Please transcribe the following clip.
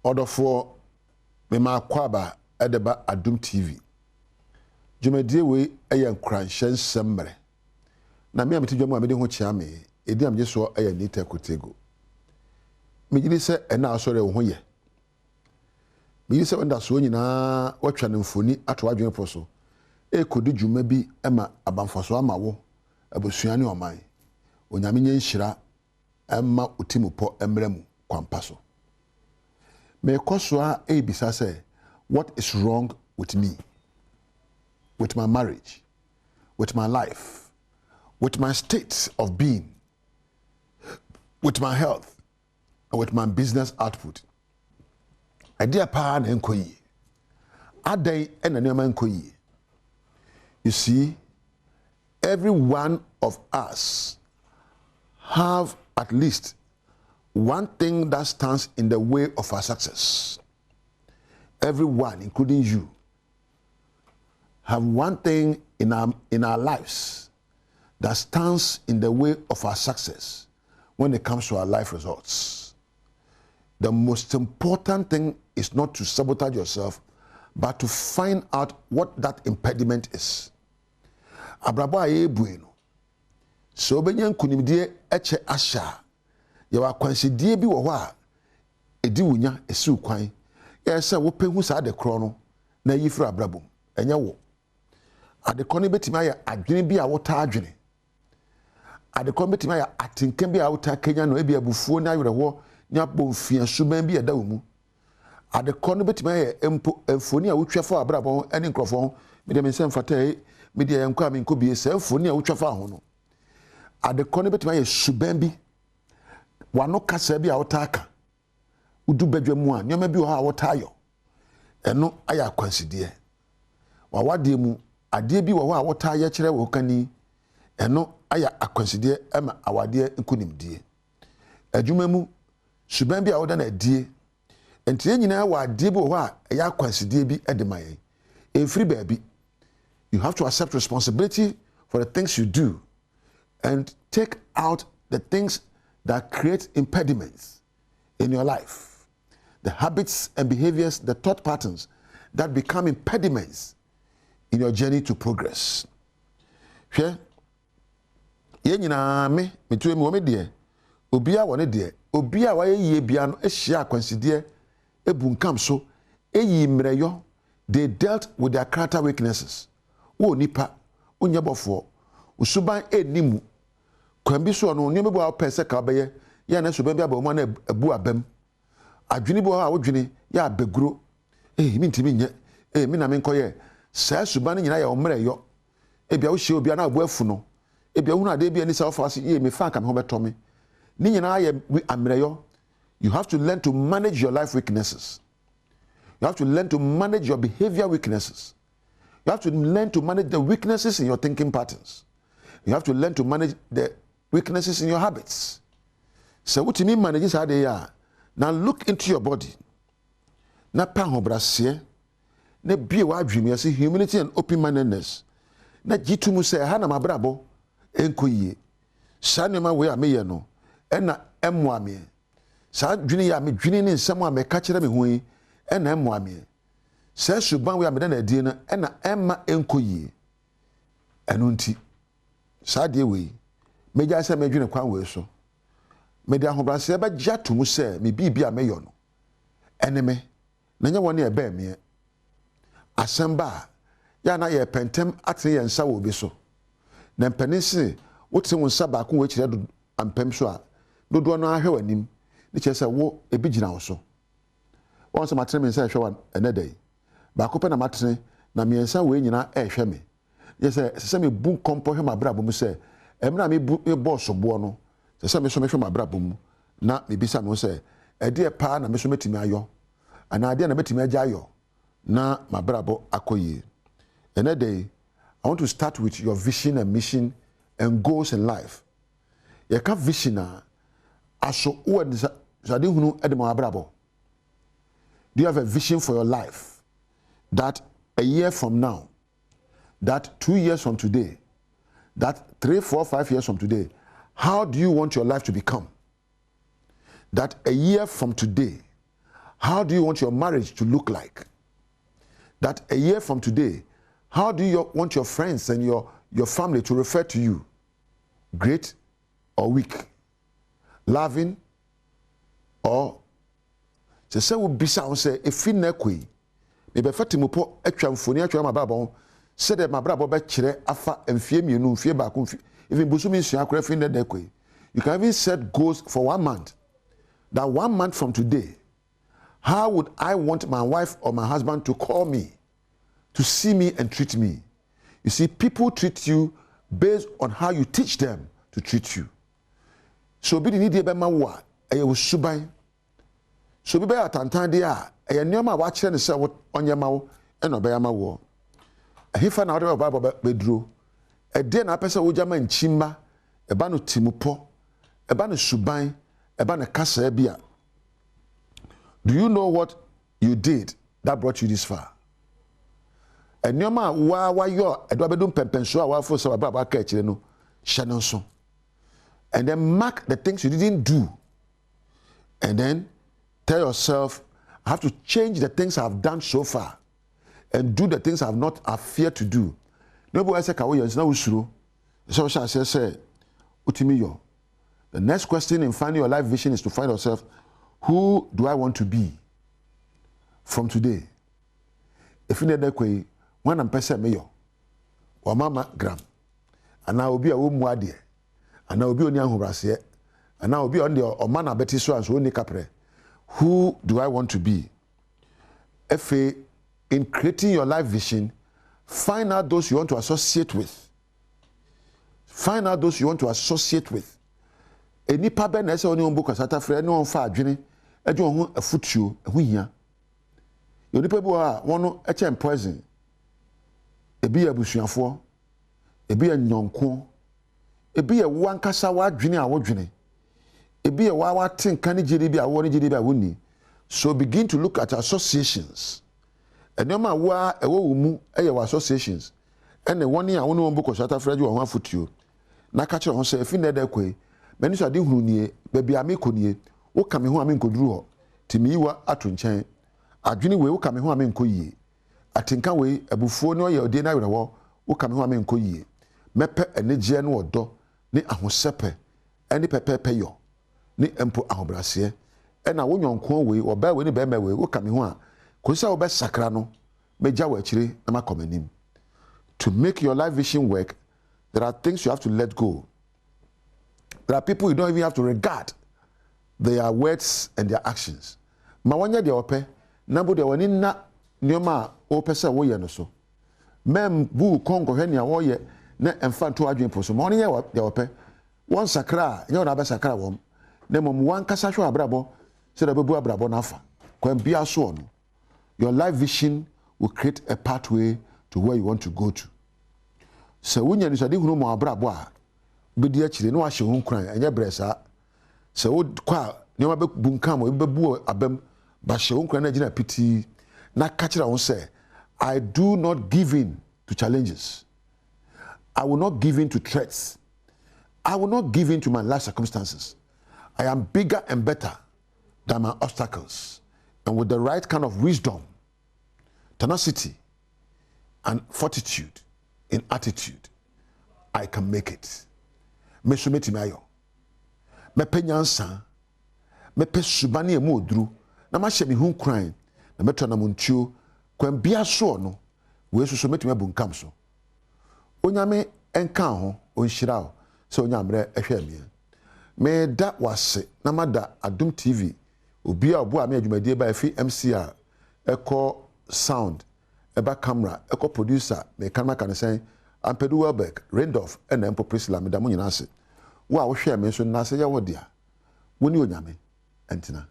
Order for Mema Kwaba Edeba Adom TV. Jumedie we Badwam Nkuranhyensem. Na me ameti dwam amede ho chia me. Edi amje so aya nita kotego. Me gidi se ena asore wo ho ye. Me gidi se wanda so nyina watwa ne mfoni ato adwene poso. Kodi dwuma bi ema abanfaso amawo abusuane oman. Onyame nye nhira ema utimupo emremu kwampaso. Me koswa ebisa say, what is wrong with me, with my marriage, with my life, with my state of being, with my health, and with my business output? Idea pa na enkoyi. Adai ena nema enkoyi. You see, every one of us have at least one thing that stands in the way of our success. Everyone, including you, have one thing in our lives that stands in the way of our success when it comes to our life results. The most important thing is not to sabotage yourself, but to find out what that impediment is. Abrabo aye bueno. So benyan kunimdie eche asha. Yawa kwansidie bi wo ho a edi wunya esi ukwan. Ya se wo pehu sa de kro no na yifru abrabom. Enye wo. Adekọ no betima ya adwene bi a wo ta adwene. Adekọ betima ya atenke bi a wo ta kenya no ebi abufuo na awerehọ nya bomfia suban bi eda wo mu. Adekọ no betima ya empo emfoni a wo twefo abrabom ene nkrofo me de mensem fata me de yankwa me nkobie se emfoni a wo twefo ho no. Adekọ no betima ya suban bi wano kasa bi a wotaka udu badwam mu a nyoma bi wo ha wotayo eno aya akwansidie wawade mu ade bi wo ho a wotaye kire wo kani eno aya akwansidie ema awade nkunimdie adwuma mu suban bi a woda na die entie nyina wa ade bi wo ho a aya akwansidie bi edemaye efiri baabi. You have to accept responsibility for the things you do and take out the things that create impediments in your life. The habits and behaviors, the thought patterns that become impediments in your journey to progress. Hwe ye nyina me metu emi wo me de obi a wone de obi a waye yie bia no ehia akwansidie ebunkam so eyi mreyo. They dealt with their character weaknesses. Wo nipa onyebofo usuban enimu kwambi so no nyome bo a pese ka beye ya na suban bi abamu na abu abam adwene bo a wodwene ya abaguro mintimi nye mi na menkoye sa suban nyina ya omreyo ebia wo hye obi na abu afu no ebia hunu ade bia ni sa ofase me fa ka me ho betome ni nyina ya amreyo. You have to learn to manage your life weaknesses. You have to learn to manage your behavior weaknesses. You have to learn to manage the weaknesses in your thinking patterns. You have to learn to manage the weaknesses in your habits. So what you mean manage how they are. Now look into your body. Na pa hobrase, na bie wa adwumi ase humility and open-mindedness. Na jitu mu se ha na mabrabo enkoyie. Sa nema we ameye no, ena emwa me. Sa adwene ya me dwene ne nsem a me ka kire me hoyi, ena emwa me. Sa suban we amede na die na ena emma enkoyie. Eno nti sa de we meja se medwene kwan we so me de ahobrase ba gya to mu se me bibia meyo no eneme na nya woni ebe me asamba ya na ye pentem ate ye nsa wo bi so na mpanisi wote wo nsa ba ko we kire do ampem so a dodo no ahwe wanim ni kire se wo ebi gina wo so won so matene me nsa hwe wan enedai ba ko pe na matene na me nsa we nyina ehwe me ye se me bu kompo hwe mabrabo mu se emna me boss bo no se me so me hwe mabrabo mu na me bisa me se ede pa na me so metimi ayo ana ade na metimi agya ayo na mabrabo akoyi. Enedai I want to start with your vision and mission and goals in life. Ye ka vision aso wo zade hunu ede mabrabo. Do you have a vision for your life that a year from now, that 2 years from today, that 3, 4, 5 years from today, how do you want your life to become? That a year from today, How do you want your marriage to look like? That a year from today, how do you want your friends and your family to refer to you? Great or weak? Loving or say we bisa say efi na koi me be fatimu po atwa mfoni atwa ma brabo say de ma brabo be kire afa mfie mienu mfie ba ko mfie even busumi sua akra fi na koi. You can even set goals for 1 month. That 1 month from today, how would I want my wife or my husband to call me, to see me and treat me? You see, people treat you based on how you teach them to treat you. So be the need be ma wa e wo suban. So be atantan de a e nneoma wa kire ne se onye ma wo e no be ya ma wo. Ahifa na wo Bible be duro. E de na pese wo jama nchimba e ba no timupo e ba no suban e ba na kasa bia. Do you know what you did that brought you this far? And your man, why you're a double pempenso, our for some about catching no shannon so. And then mark the things you didn't do. And then tell yourself, I have to change the things I've done so far and do the things I've feared to do. Nobody said, Kawaii, it's now true. So I say, Utimiyo. The next question in finding your life vision is to find yourself, who do I want to be from today? If you need that way, when I'm person mayo, or mama gram, and I will be a woman, and I will be on young Horace, and I will be on the or man abeti so and so capre. Who do I want to be? FA, in creating your life vision, find out those you want to associate with. Find out those you want to associate with. Any pabe na ese oni on book asata frɛ ne on fa adwene adwe on ho afutuo ho hia yo nipa bi wa wono eche poison ebi ya busuafo ebi ya nyonko ebi ya wankasa wa adwene a wodwene ebi ya wa tenka ne giri bi a wo ne giri bi a woni. So begin to look at associations. Enema wa ewo mu eye wa associations ene woni a wono on book asata frɛ adwe on ho afutuo na ka kire ho sɛ efi na da kwai many so ade hunu nie baby ameko nie wo ka me ho amenkoduru ho timi yiwa ato nkyɛn adwene we wo ka me ho amenko yie atenka we abufuo ne oyɛ ode na werɛwo wo ka me ho amenko yie mepe enegye ne odo ne ahosepe ene pepepe yo ne empo ahobrase ɛna wo nyɔnko we oba we ne bɛma we wo ka me ho a kosa wo bɛ sakra no megya wo akire na makomanim. To make your life vision work, there are things you have to let go. There are people you don't even have to regard their words and their actions. Ma wanya de ope, nambo de wani na nyoma ope se wo ye no so. Mem bu kongo hwe ne wo ye na emfa to adwen po so. Ma woni ye de ope. Won sakra, nye na be sakra wom. Na mom wan kasa hwe abrabo, se da bebu abrabo na afa. Kwan bia so no. Your life vision will create a pathway to where you want to go to. So wunya ni sadi hunu mo abrabo a bedi akire no ahye ho kran enye bresa se wo kwa ne ma be bunkam be bu abam ba hye ho kran na gina piti na ka kire ho say I do not give in to challenges. I will not give in to threats. I will not give in to my life circumstances. I am bigger and better than my obstacles, and with the right kind of wisdom, tenacity and fortitude in attitude, I can make it. Me sumeti mayo me penyansa me pe subane e modru na ma hye me hu kran na meto na montuo kwan bia so no we suso meti me bunkam so onyame enka ho onhyira o se onyamre ehwe me me da wase na mada Adom TV obi a obo a me adwumadie ba fi MCR eko sound eba camera eko producer me kan maka ne sen Ampedu Welbeck, Randolph, and Empo Priscilla, Medamu Yanase. Wa wo hwe me so na se ye wo dia. Woni onyame entina.